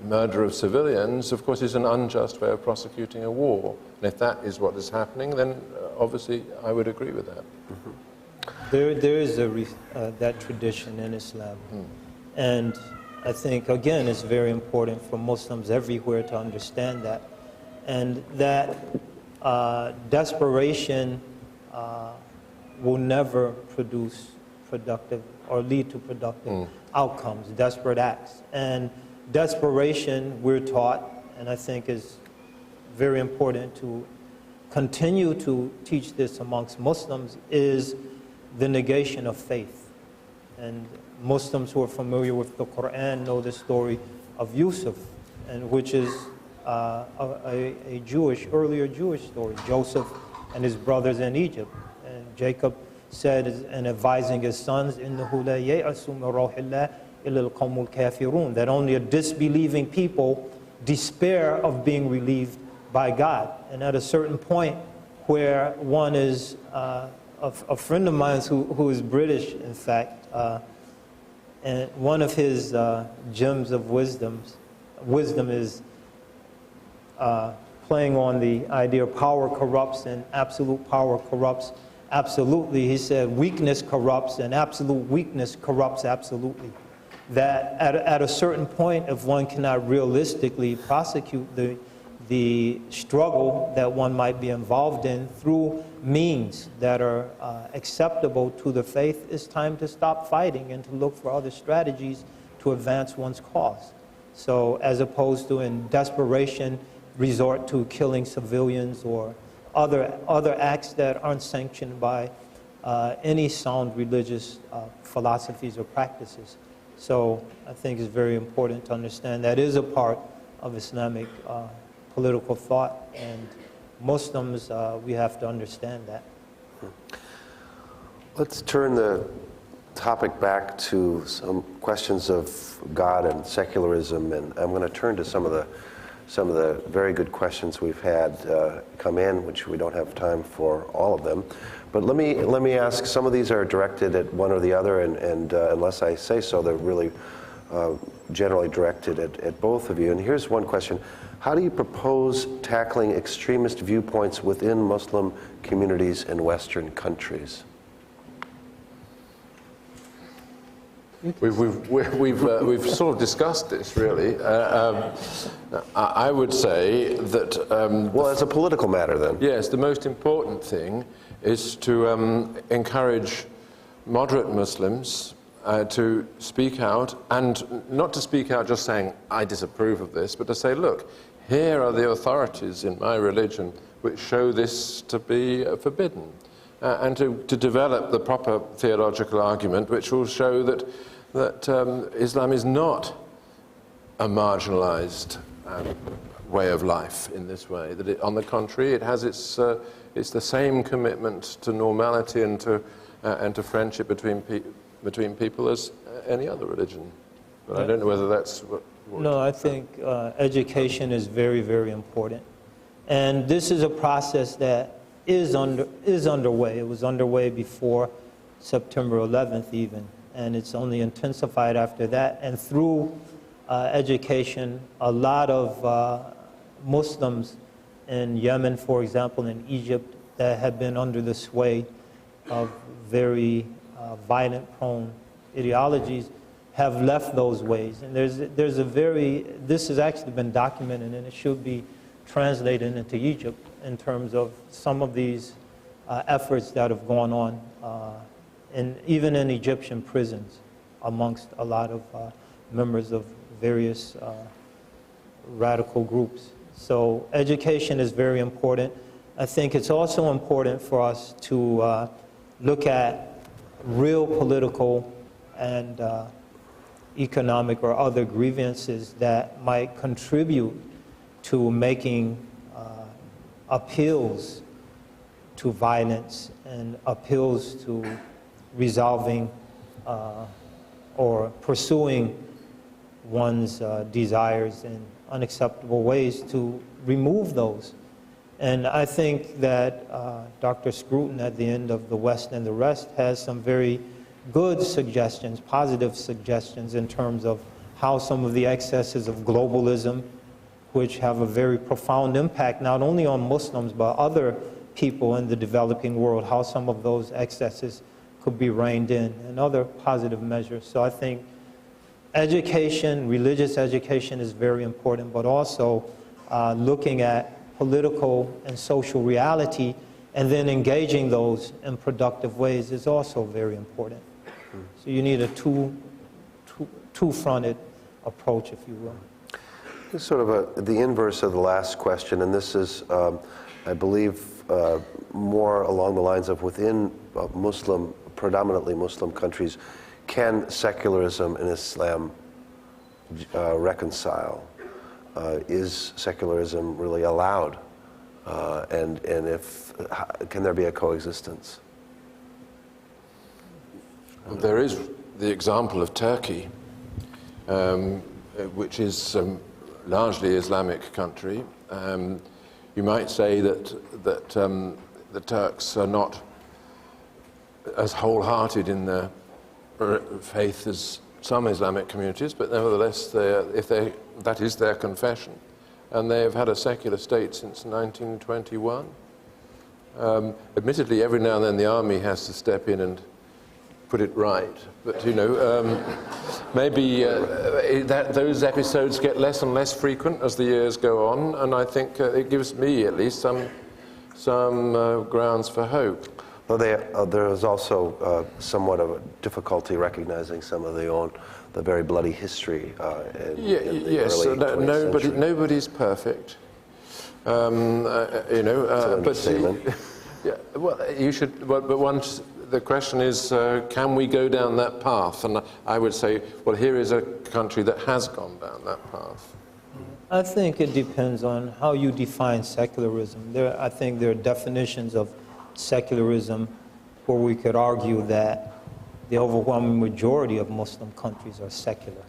murder of civilians, of course, is an unjust way of prosecuting a war. And if that is what is happening, then obviously I would agree with that. Mm-hmm. There is that tradition in Islam. And I think, again, it's very important for Muslims everywhere to understand that. And that desperation will never produce productive or lead to productive outcomes, desperate acts. And desperation, we're taught, and I think is very important to continue to teach this amongst Muslims, is the negation of faith. And Muslims who are familiar with the Quran know the story of Yusuf, and which is a earlier Jewish story, Joseph and his brothers in Egypt. And Jacob said in advising his sons, إِنَّهُ لَا يَيْأَسُ مِنْ رَوْحِ اللَّهِ إِلَّا الْقَوْمُ الْكَافِرُونَ, that only a disbelieving people despair of being relieved by God. And at a certain point where one is, a friend of mine who is British, in fact, and one of his gems of wisdom is playing on the idea of power corrupts and absolute power corrupts absolutely. He said weakness corrupts and absolute weakness corrupts absolutely. That at a certain point, if one cannot realistically prosecute the struggle that one might be involved in through means that are acceptable to the faith, it's time to stop fighting and to look for other strategies to advance one's cause. So as opposed to in desperation resort to killing civilians or other acts that aren't sanctioned by any sound religious philosophies or practices. So I think it's very important to understand that is a part of Islamic political thought, and Muslims, we have to understand that. Let's turn the topic back to some questions of God and secularism, and I'm going to turn to some of the some of the very good questions we've had come in, which we don't have time for all of them. But let me ask, some of these are directed at one or the other, and unless I say so, they're really generally directed at both of you. And here's one question. How do you propose tackling extremist viewpoints within Muslim communities in Western countries? We've sort of discussed this, really. I would say that... well, as a political matter, then. Yes, the most important thing is to encourage moderate Muslims to speak out, and not to speak out just saying, I disapprove of this, but to say, look, here are the authorities in my religion which show this to be forbidden. And to develop the proper theological argument which will show that Islam is not a marginalized way of life in this way. That it, on the contrary, it has it's the same commitment to normality and to friendship between people as any other religion. But I don't know whether that's what No, I think education is very, very important. And this is a process that is underway. It was underway before September 11th even, and it's only intensified after that. And through education, a lot of Muslims in Yemen, for example, in Egypt, that have been under the sway of very violent-prone ideologies have left those ways. And there's a this has actually been documented, and it should be translated into Egypt in terms of some of these efforts that have gone on, even in Egyptian prisons, amongst a lot of members of various radical groups. So education is very important. I think it's also important for us to look at real political and economic or other grievances that might contribute to making appeals to violence and appeals to resolving or pursuing one's desires in unacceptable ways, to remove those. And I think that Dr. Scruton, at the end of The West and the Rest, has some very good suggestions, positive suggestions, in terms of how some of the excesses of globalism, which have a very profound impact not only on Muslims but other people in the developing world, how some of those excesses could be reined in, and other positive measures. So I think education, religious education, is very important, but also looking at political and social reality and then engaging those in productive ways is also very important. So you need a two-fronted approach, if you will. It's sort of the inverse of the last question, and this is, I believe, more along the lines of within predominantly Muslim countries, can secularism and Islam reconcile? Is secularism really allowed? And if, can there be a coexistence? There is the example of Turkey, which is largely Islamic country. You might say that the Turks are not as wholehearted in their faith as some Islamic communities, but nevertheless, that is their confession. And they have had a secular state since 1921. Admittedly, every now and then the army has to step in and put it right. But, you know, maybe those episodes get less and less frequent as the years go on, and I think it gives me, at least, some grounds for hope. Well, there is also somewhat of a difficulty recognizing some of the very bloody history in the early 20th century. Nobody's perfect. You know, but yeah, well, you should. But once the question is, can we go down that path? And I would say, well, here is a country that has gone down that path. I think it depends on how you define secularism. I think there are definitions of secularism where we could argue that the overwhelming majority of Muslim countries are secular.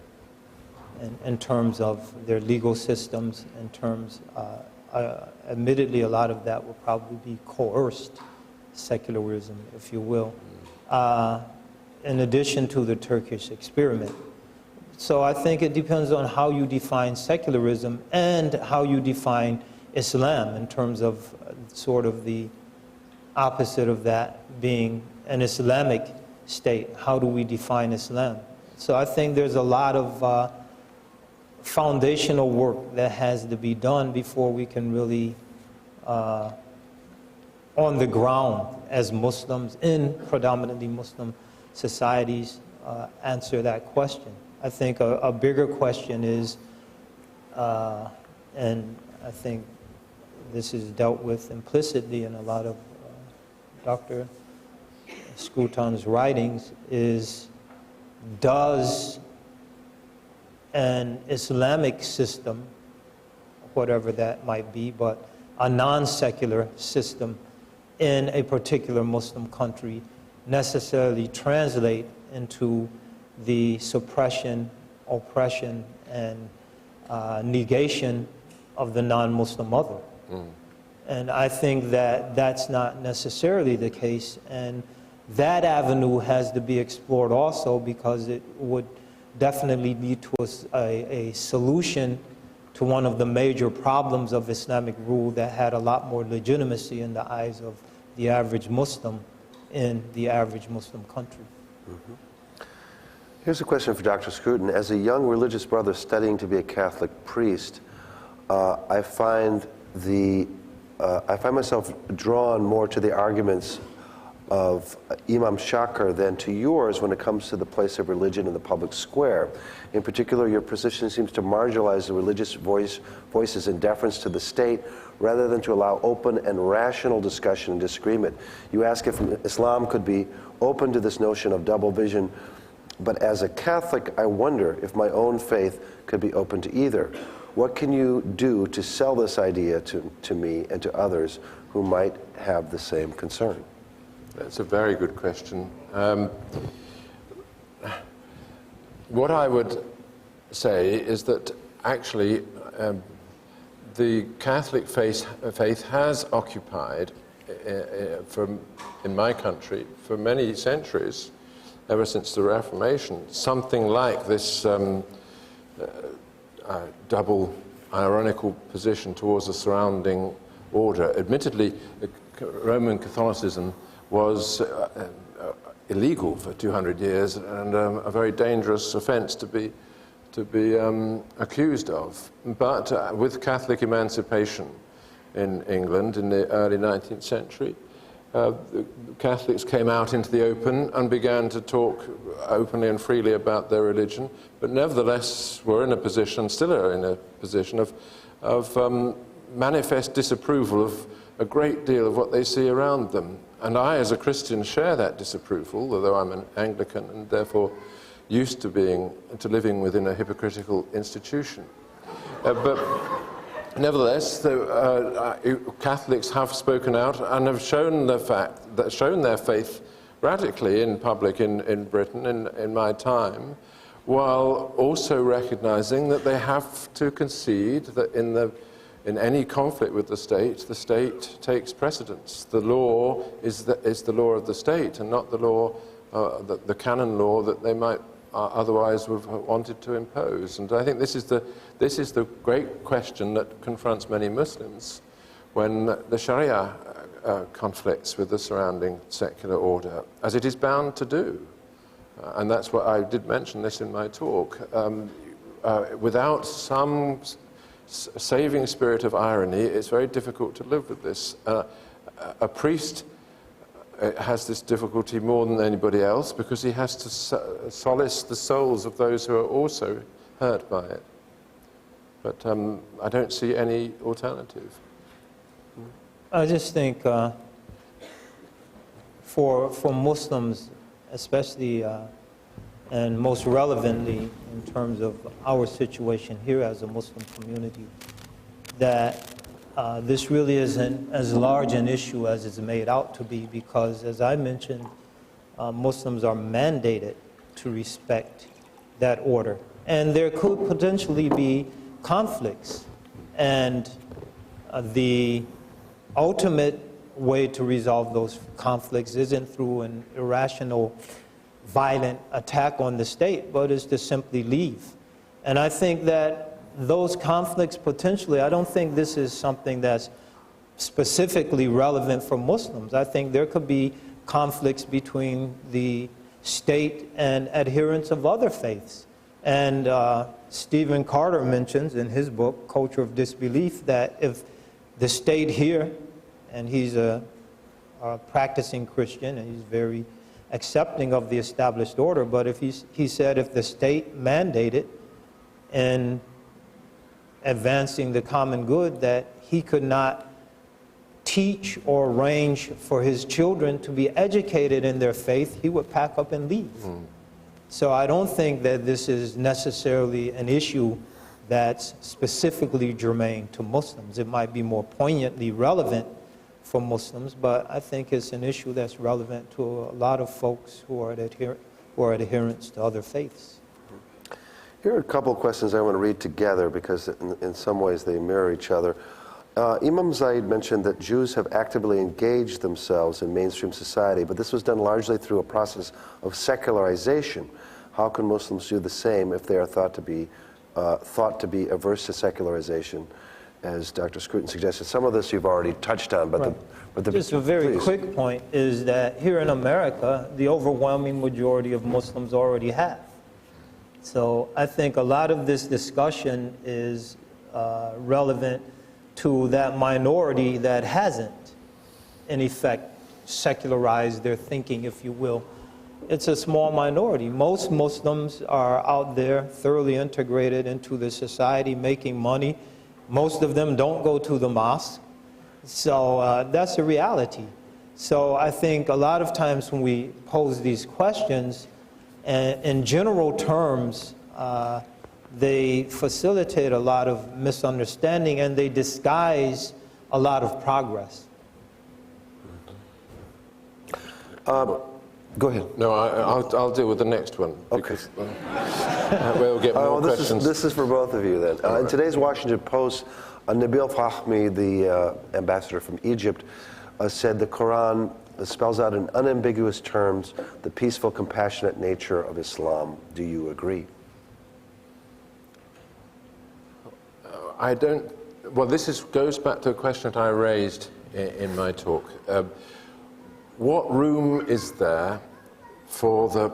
in terms of their legal systems, in terms, admittedly, a lot of that will probably be coerced secularism, if you will, in addition to the Turkish experiment. So I think it depends on how you define secularism and how you define Islam, in terms of sort of the opposite of that being an Islamic state. How do we define Islam? So I think there's a lot of foundational work that has to be done before we can really, on the ground as Muslims in predominantly Muslim societies, answer that question. I think a bigger question is, and I think this is dealt with implicitly in a lot of Dr. Scruton's writings, is does an Islamic system, whatever that might be, but a non-secular system in a particular Muslim country necessarily translate into the suppression, oppression, and negation of the non-Muslim other. And I think that that's not necessarily the case, and that avenue has to be explored also, because it would definitely lead to a solution to one of the major problems of Islamic rule that had a lot more legitimacy in the eyes of the average Muslim in the average Muslim country. Here's a question for Dr. Scruton. As a young religious brother studying to be a Catholic priest, I find myself drawn more to the arguments of Imam Shakir than to yours when it comes to the place of religion in the public square. In particular, your position seems to marginalize the religious voices in deference to the state rather than to allow open and rational discussion and disagreement. You ask if Islam could be open to this notion of double vision, but as a Catholic, I wonder if my own faith could be open to either. What can you do to sell this idea to me and to others who might have the same concern? That's a very good question. What I would say is that actually the Catholic faith has occupied, in my country, for many centuries, ever since the Reformation, something like this double ironical position towards the surrounding order. Admittedly, Roman Catholicism was illegal for 200 years and a very dangerous offense to be accused of. But with Catholic emancipation in England in the early 19th century, the Catholics came out into the open and began to talk openly and freely about their religion, but nevertheless were in a position, still are in a position of manifest disapproval of a great deal of what they see around them. And I, as a Christian, share that disapproval, although I'm an Anglican and therefore used to living within a hypocritical institution. But nevertheless, Catholics have spoken out and have shown their faith radically in public in Britain in my time, while also recognizing that they have to concede that in any conflict with the state takes precedence. The law is the law of the state, and not the law, the canon law that they might otherwise have wanted to impose. And I think this is the great question that confronts many Muslims when the Sharia conflicts with the surrounding secular order, as it is bound to do. And that's what I did mention this in my talk. Without some saving spirit of irony, it's very difficult to live with this. A priest has this difficulty more than anybody else because he has to solace the souls of those who are also hurt by it. But I don't see any alternative. I just think for Muslims, especially and most relevantly in terms of our situation here as a Muslim community, that this really isn't as large an issue as it's made out to be, because, as I mentioned, Muslims are mandated to respect that order And there could potentially be conflicts. And the ultimate way to resolve those conflicts isn't through an irrational, violent attack on the state, but is to simply leave. And I think that those conflicts potentially, I don't think this is something that's specifically relevant for Muslims. I think there could be conflicts between the state and adherents of other faiths. And Stephen Carter mentions in his book, Culture of Disbelief, that if the state here, and he's a practicing Christian, and he's very accepting of the established order, but if he said if the state mandated in advancing the common good that he could not teach or arrange for his children to be educated in their faith, he would pack up and leave. So I don't think that this is necessarily an issue that's specifically germane to Muslims. It might be more poignantly relevant for Muslims, but I think it's an issue that's relevant to a lot of folks who are adherents to other faiths. Here are a couple of questions I want to read together because in some ways they mirror each other. Imam Zaid mentioned that Jews have actively engaged themselves in mainstream society, but this was done largely through a process of secularization. How can Muslims do the same if they are thought to be averse to secularization, as Dr. Scruton suggested? Some of this you've already touched on, but, right. Just a very quick point is that here in America, the overwhelming majority of Muslims already have. So I think a lot of this discussion is relevant to that minority that hasn't, in effect, secularized their thinking, if you will. It's a small minority. Most Muslims are out there thoroughly integrated into the society, making money. Most of them don't go to the mosque. So that's a reality. So I think a lot of times when we pose these questions, in general terms, they facilitate a lot of misunderstanding and they disguise a lot of progress. Go ahead. No, I'll deal with the next one. Okay. Because, we'll get more questions. This is for both of you then. Right. In today's Washington Post, Nabil Fahmy, the ambassador from Egypt, said the Quran spells out in unambiguous terms the peaceful, compassionate nature of Islam. Do you agree? I don't. Well, this goes back to a question that I raised in my talk. What room is there for the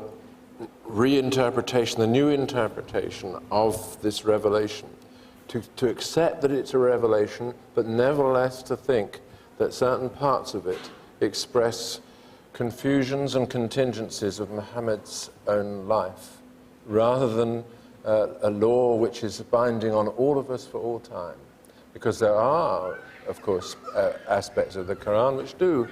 reinterpretation, the new interpretation of this revelation? To accept that it's a revelation, but nevertheless to think that certain parts of it express confusions and contingencies of Muhammad's own life, rather than a law which is binding on all of us for all time. Because there are, of course, aspects of the Quran which do,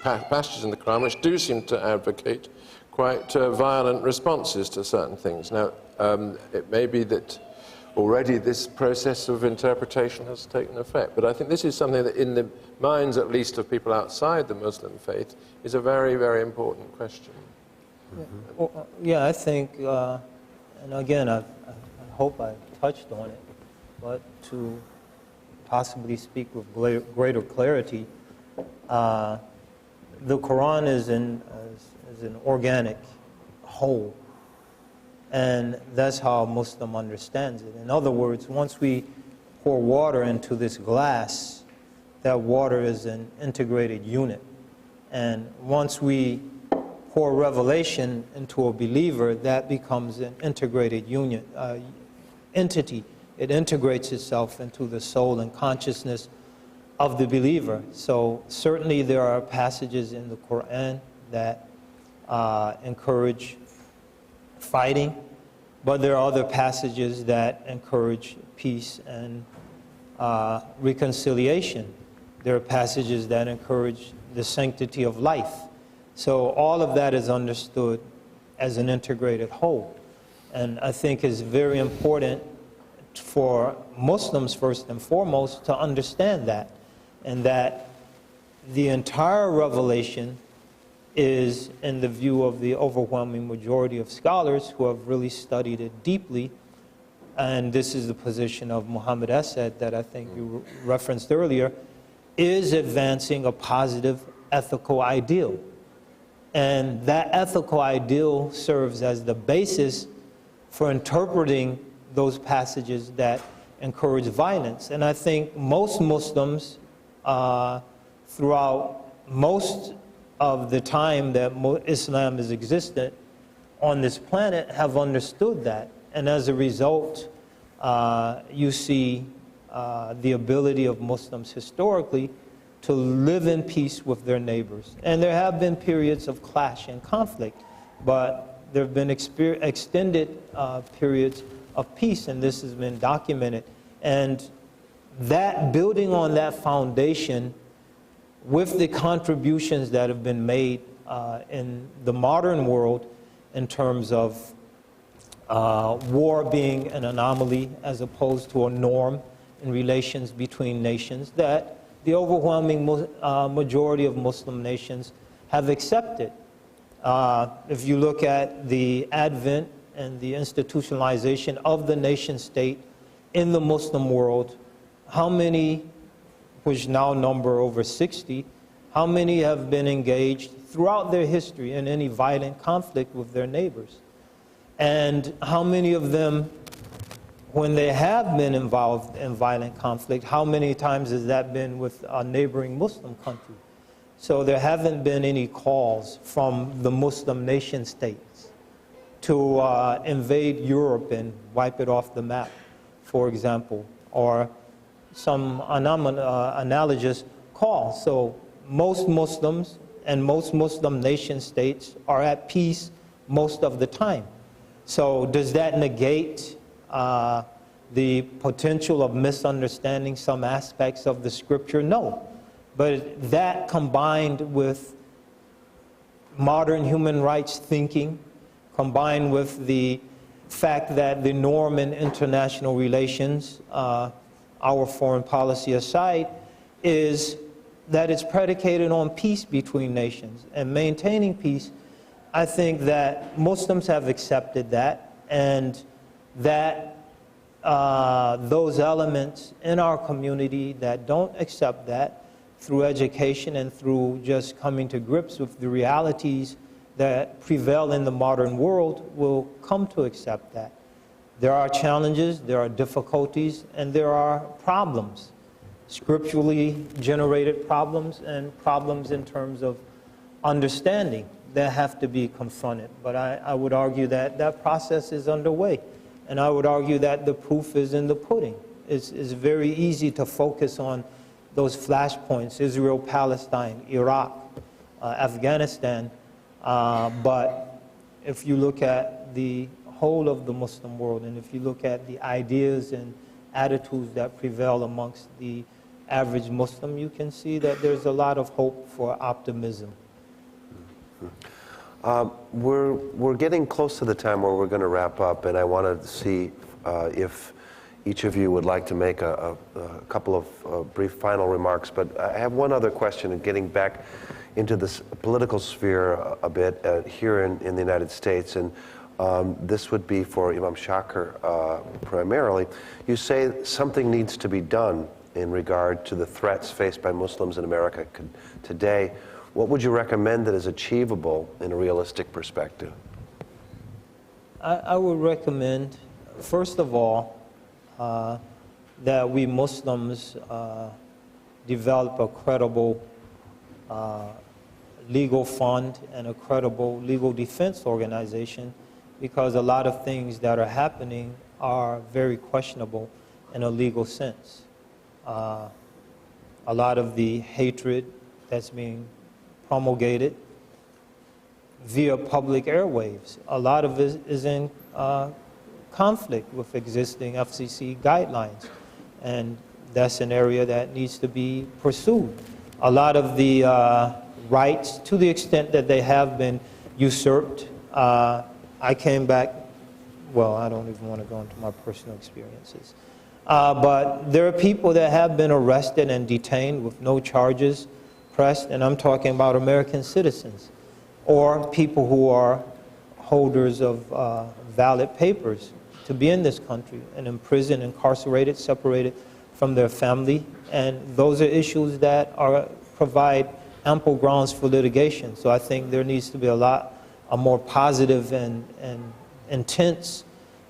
passages in the Quran which do seem to advocate quite violent responses to certain things. Now, it may be that already this process of interpretation has taken effect, but I think this is something that in the minds, at least, of people outside the Muslim faith, is a very, very important question. Well, yeah, I think, and again, I hope I touched on it, but to possibly speak with greater clarity, the Quran is an organic whole, and that's how a Muslim understands it. In other words, once we pour water into this glass, that water is an integrated unit. And once we pour revelation into a believer, that becomes an integrated entity. It integrates itself into the soul and consciousness of the believer. So certainly there are passages in the Quran that encourage fighting, but there are other passages that encourage peace and reconciliation. There are passages that encourage the sanctity of life. So all of that is understood as an integrated whole. And I think it's very important for Muslims, first and foremost, to understand that, and that the entire revelation is, in the view of the overwhelming majority of scholars who have really studied it deeply, and this is the position of Muhammad Asad that I think you referenced earlier, is advancing a positive ethical ideal. And that ethical ideal serves as the basis for interpreting those passages that encourage violence. And I think most Muslims, throughout most of the time that Islam has existed on this planet, have understood that. And as a result, you see the ability of Muslims historically to live in peace with their neighbors. And there have been periods of clash and conflict, but there have been extended periods of peace, and this has been documented. And that, building on that foundation, with the contributions that have been made in the modern world in terms of war being an anomaly as opposed to a norm in relations between nations, that the overwhelming majority of Muslim nations have accepted. If you look at the advent and the institutionalization of the nation state in the Muslim world, how many, which now number over 60, how many have been engaged throughout their history in any violent conflict with their neighbors? And how many of them, when they have been involved in violent conflict, how many times has that been with a neighboring Muslim country? So there haven't been any calls from the Muslim nation states to invade Europe and wipe it off the map, for example, or some analogous call. So most Muslims and most Muslim nation states are at peace most of the time. So does that negate the potential of misunderstanding some aspects of the scripture? No. But that, combined with modern human rights thinking, combined with the fact that the norm in international relations, our foreign policy aside, is that it's predicated on peace between nations and maintaining peace. I think that Muslims have accepted that, and that those elements in our community that don't accept that, through education and through just coming to grips with the realities that prevail in the modern world, will come to accept that. There are challenges, there are difficulties, and there are problems, scripturally generated problems and problems in terms of understanding that have to be confronted. But I would argue that that process is underway. And I would argue that the proof is in the pudding. It's very easy to focus on those flashpoints: Israel, Palestine, Iraq, Afghanistan. But if you look at the whole of the Muslim world, and if you look at the ideas and attitudes that prevail amongst the average Muslim, you can see that there's a lot of hope for optimism. We're getting close to the time where we're going to wrap up, and I want to see if each of you would like to make a couple of brief final remarks. But I have one other question, and getting back into this political sphere a bit here in the United States, and this would be for Imam Shakir primarily. You say something needs to be done in regard to the threats faced by Muslims in America today. What would you recommend that is achievable in a realistic perspective? I would recommend, first of all, that we Muslims develop a credible legal fund and a credible legal defense organization, because a lot of things that are happening are very questionable in a legal sense. A lot of the hatred that's being promulgated via public airwaves, a lot of it is in conflict with existing FCC guidelines, and that's an area that needs to be pursued. A lot of the rights, to the extent that they have been usurped, I came back, well, I don't even want to go into my personal experiences, but there are people that have been arrested and detained with no charges pressed, and I'm talking about American citizens, or people who are holders of valid papers, to be in this country and in prison, incarcerated, separated from their family. And those are issues that provide ample grounds for litigation. So I think there needs to be a more positive and intense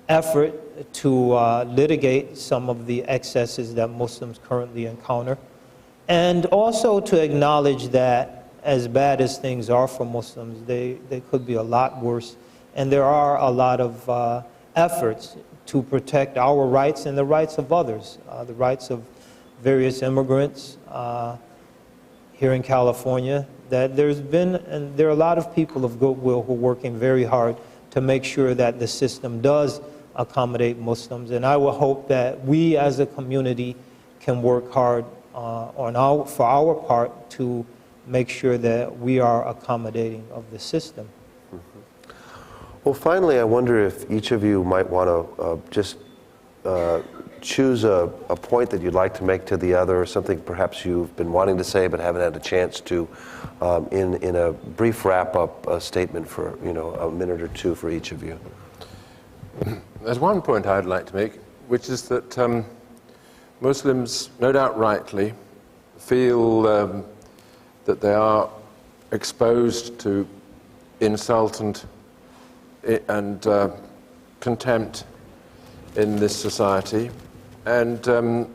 effort to litigate some of the excesses that Muslims currently encounter. And also to acknowledge that as bad as things are for Muslims, they could be a lot worse. And there are a lot of efforts to protect our rights and the rights of others, the rights of various immigrants here in California, that there are a lot of people of goodwill who are working very hard to make sure that the system does accommodate Muslims. And I will hope that we as a community can work hard for our part to make sure that we are accommodating of the system. Well, finally, I wonder if each of you might want to just choose a point that you'd like to make to the other, or something perhaps you've been wanting to say but haven't had a chance to, in a brief wrap-up statement for a minute or two for each of you. There's one point I'd like to make, which is that Muslims, no doubt rightly, feel that they are exposed to insult and contempt in this society, and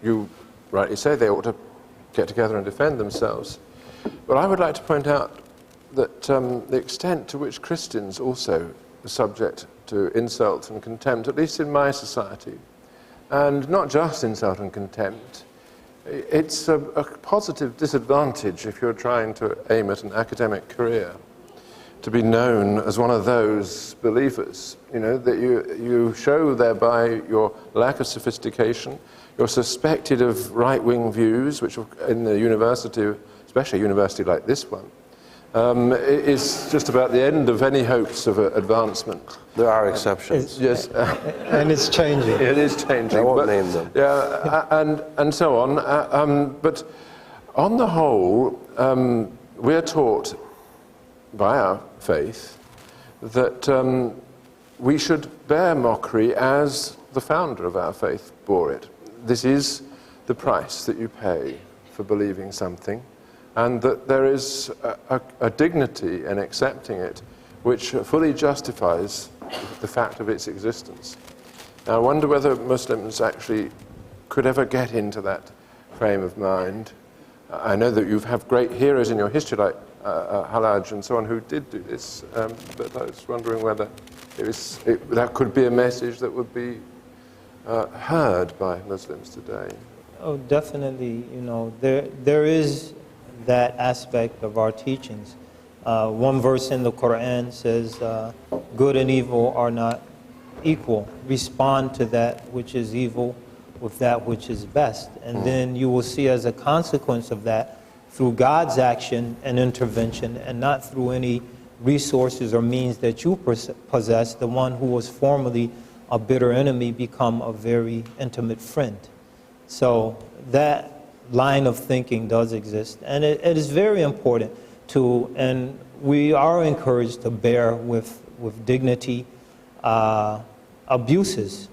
you rightly say they ought to get together and defend themselves. But I would like to point out that the extent to which Christians also are subject to insult and contempt, at least in my society, and not just insult and contempt, it's a positive disadvantage if you're trying to aim at an academic career, to be known as one of those believers, that you show thereby your lack of sophistication, you're suspected of right-wing views, which in the university, especially a university like this one, is just about the end of any hopes of advancement. There are exceptions. Yes. And it's changing. It is changing. I won't name them. Yeah, and so on. But on the whole, we're taught by our faith that we should bear mockery as the founder of our faith bore it. This is the price that you pay for believing something, and that there is a dignity in accepting it which fully justifies the fact of its existence. Now, I wonder whether Muslims actually could ever get into that frame of mind. I know that you have great heroes in your history like Halaj and so on who did do this, but I was wondering whether that could be a message that would be heard by Muslims today. Oh, definitely. There is that aspect of our teachings. One verse in the Quran says, good and evil are not equal. Respond to that which is evil with that which is best. And then you will see as a consequence of that, through God's action and intervention, and not through any resources or means that you possess, the one who was formerly a bitter enemy become a very intimate friend. So that line of thinking does exist, and it is very important to, and we are encouraged to bear with dignity abuses.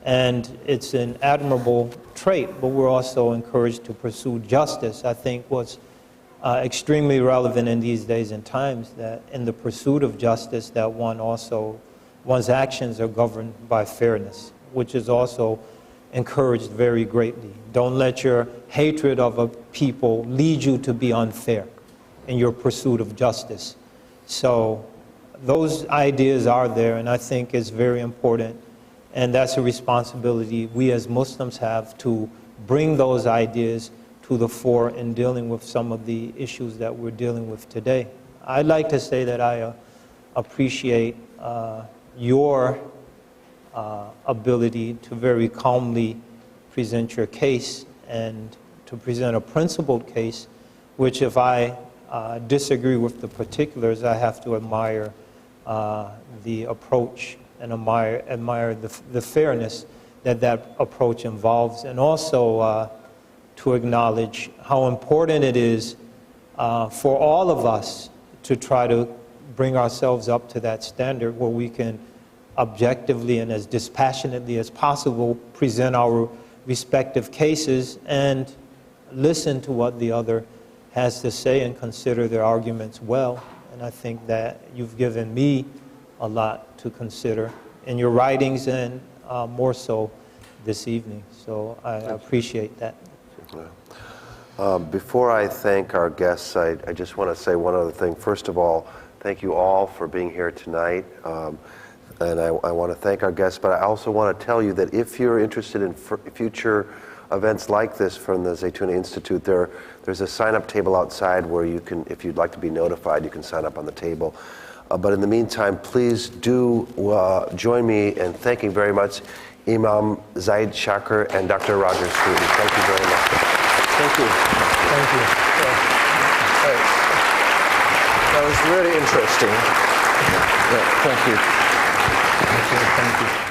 And it's an admirable trait, but we're also encouraged to pursue justice. I think what's extremely relevant in these days and times, that in the pursuit of justice, that one's actions are governed by fairness, which is also encouraged very greatly. Don't let your hatred of a people lead you to be unfair in your pursuit of justice. So those ideas are there, and I think it's very important. And that's a responsibility we as Muslims have, to bring those ideas to the fore in dealing with some of the issues that we're dealing with today. I'd like to say that I appreciate your ability to very calmly present your case and to present a principled case, which if I disagree with the particulars, I have to admire the approach and admire the fairness that approach involves, and also to acknowledge how important it is for all of us to try to bring ourselves up to that standard where we can objectively and as dispassionately as possible, present our respective cases, and listen to what the other has to say and consider their arguments well. And I think that you've given me a lot to consider in your writings and more so this evening. So I appreciate that. Before I thank our guests, I just want to say one other thing. First of all, thank you all for being here tonight. And I want to thank our guests, but I also want to tell you that if you're interested in future events like this from the Zaytuna Institute, there's a sign-up table outside where you can, if you'd like to be notified, you can sign up on the table. But in the meantime, please do join me in thanking very much Imam Zaid Shakir and Dr. Roger Scruton. Thank you very much. Thank you. Thank you. That was really interesting. Yeah, thank you. Thank you.